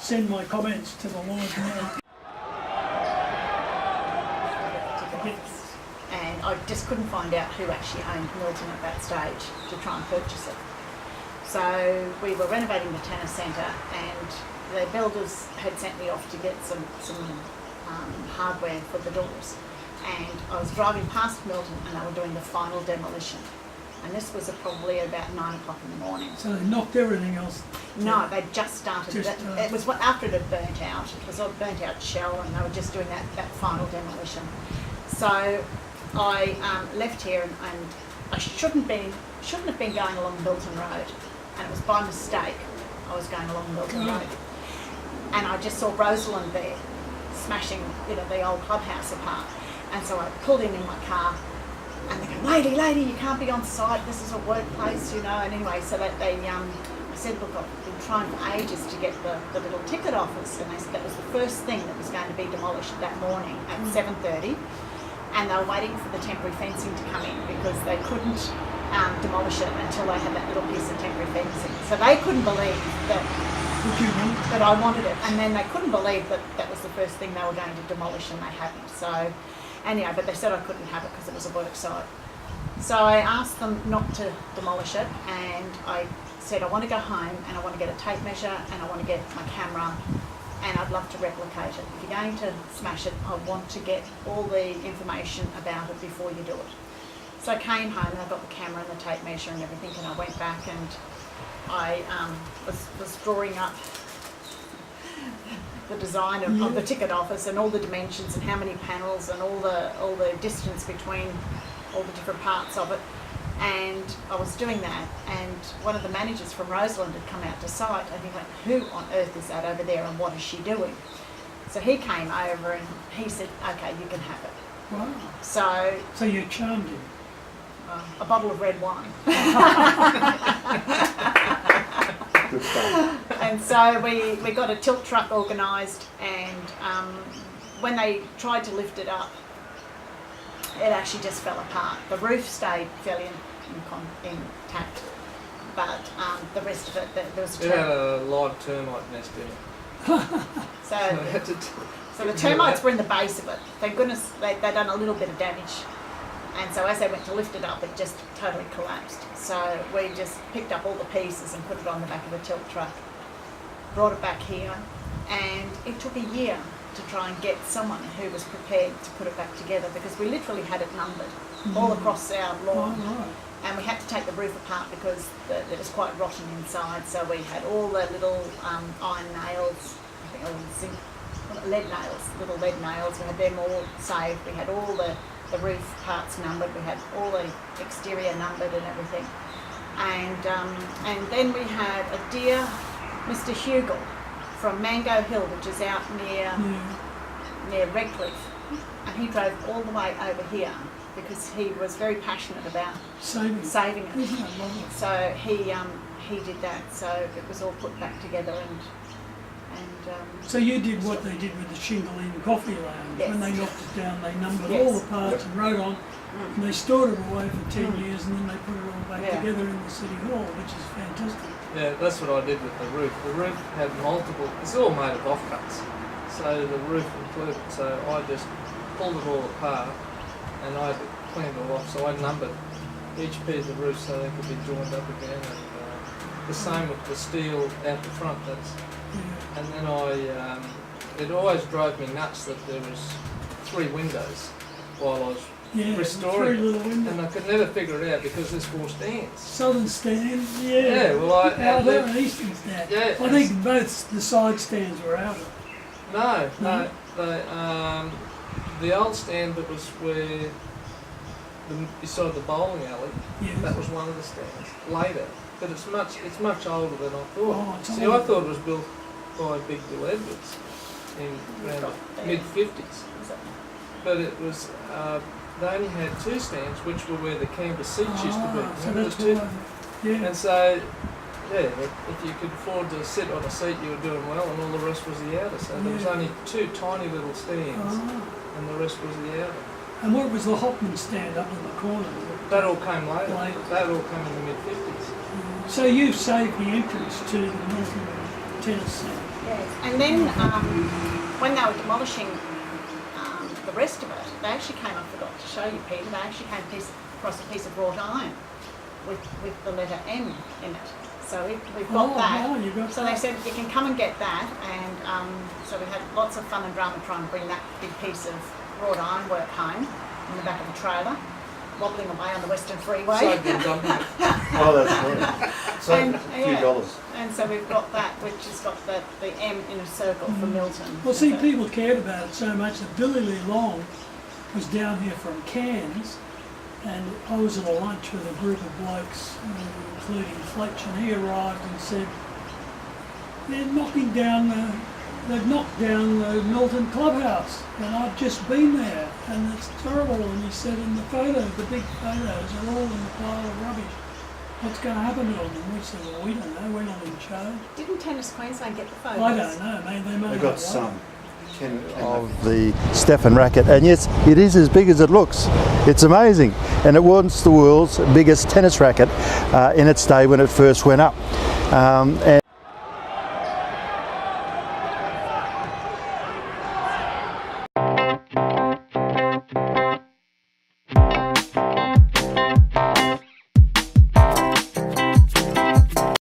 send my comments to the Lord now. And I just couldn't find out who actually owned Milton at that stage to try and purchase it. So we were renovating the tennis centre, and the builders had sent me off to get some hardware for the doors. And I was driving past Milton and they were doing the final demolition. And this was probably about 9 o'clock in the morning. So they knocked everything else? No, they just started. It was after it had burnt out. It was a burnt out shell, and they were just doing that final demolition. So I left here, and I shouldn't have been going along Milton Road, and it was by mistake I was going along Milton Road, and I just saw Rosalind there smashing, the old clubhouse apart. And so I pulled in my car, and they go, lady, you can't be on site, this is a workplace, And anyway, so that I said, look, I've been trying for ages to get the little ticket office, and they said that was the first thing that was going to be demolished that morning at 7:30, and they were waiting for the temporary fencing to come in because they couldn't demolish it until they had that little piece of temporary fencing. So they couldn't believe that I wanted it, and then they couldn't believe that was the first thing they were going to demolish, and they hadn't. So anyhow, but they said I couldn't have it because it was a work site. So I asked them not to demolish it, and I said I want to go home and I want to get a tape measure and I want to get my camera, and I'd love to replicate it. If you're going to smash it, I want to get all the information about it before you do it. So I came home and I got the camera and the tape measure and everything, and I went back and I was drawing up the design of the ticket office and all the dimensions and how many panels and all the distance between all the different parts of it. And I was doing that, and one of the managers from Rosalind had come out to site, and he went, who on earth is that over there and what is she doing? So he came over and he said, okay, you can have it. Wow. So you charmed him? A bottle of red wine. Good stuff. And so we got a tilt truck organised, and when they tried to lift it up, it actually just fell apart. The roof stayed fairly intact, but the rest of it, there was it had a live termite nest in it. So the termites were in the base of it. Thank goodness they'd done a little bit of damage. And so as they went to lift it up, it just totally collapsed. So we just picked up all the pieces and put it on the back of a tilt truck, brought it back here, and it took a year to try and get someone who was prepared to put it back together, because we literally had it numbered all across our lawn. Oh, right. And we had to take the roof apart because it was quite rotten inside. So we had all the little iron nails, I think lead nails, little lead nails. We had them all saved. We had all the roof parts numbered. We had all the exterior numbered and everything. And then we had a dear Mr. Hugel from Mango Hill, which is out near Redcliffe, and he drove all the way over here because he was very passionate about saving it. Isn't that lovely? So he did that. So it was all put back together, and so you did what they did with the Shingle Inn Coffee Lounge. Yes. When they knocked it down, they numbered all the parts and wrote on, and they stored it away for 10 years, and then they put it all back together in the City Hall, which is fantastic. Yeah, that's what I did with the roof. The roof had multiple, it's all made of offcuts, so the roof included. So I just pulled it all apart, and I cleaned it all off, so I numbered each piece of roof so they could be joined up again. And the same with the steel out the front. And then it always drove me nuts that there was 3 windows while I was restoring 3 little windows. And I could never figure it out because there's 4 stands. Southern stands, Yeah, well they're an eastern stand. Yeah. I think both the side stands were out. No. The old stand that was beside the bowling alley, that was one of the stands. Later. But it's much older than I thought. Oh, I thought it was built by Big Bill Edwards in around the mid-50s. But it was, they only had 2 stands, which were where the canvas seats used to be. So that's why, And so, if you could afford to sit on a seat, you were doing well, and all the rest was the outer. So there was only 2 tiny little stands, and the rest was the outer. And what was the Hopman stand up in the corner? That all came later. That all came in the mid-50s. So you've saved the entrance to the Milton Tennis Centre. Yes. And then when they were demolishing the rest of it, they actually came, I forgot to show you, Peter, they actually came across a piece of wrought iron with the letter M in it. So we've got that. Wow, you got so that. they said you can come and get that, and so we had lots of fun and drama trying to bring that big piece of wrought iron work home in the back of the trailer, wobbling away on the Western Freeway. So good, dumping it. Oh, that's funny. So And, a few yeah. dollars. And so we've got that, which has got the M in a circle for Milton. Well, see, So- people cared about it so much that Billy Lee Long was down here from Cairns, and I was at a lunch with a group of blokes, including Fletch, and he arrived and said, they've knocked down the Milton clubhouse, and I've just been there, and it's terrible. And he said, in the photos, the big photos are all in the pile of rubbish. What's going to happen to them? And we said, well, we don't know, we're not in charge. Didn't Tennis Queensland get the photos? I don't know, man, they may They have got won. some. Of the Stefan racket, and yes, it is as big as it looks. It's amazing, and it was the world's biggest tennis racket in its day when it first went up. And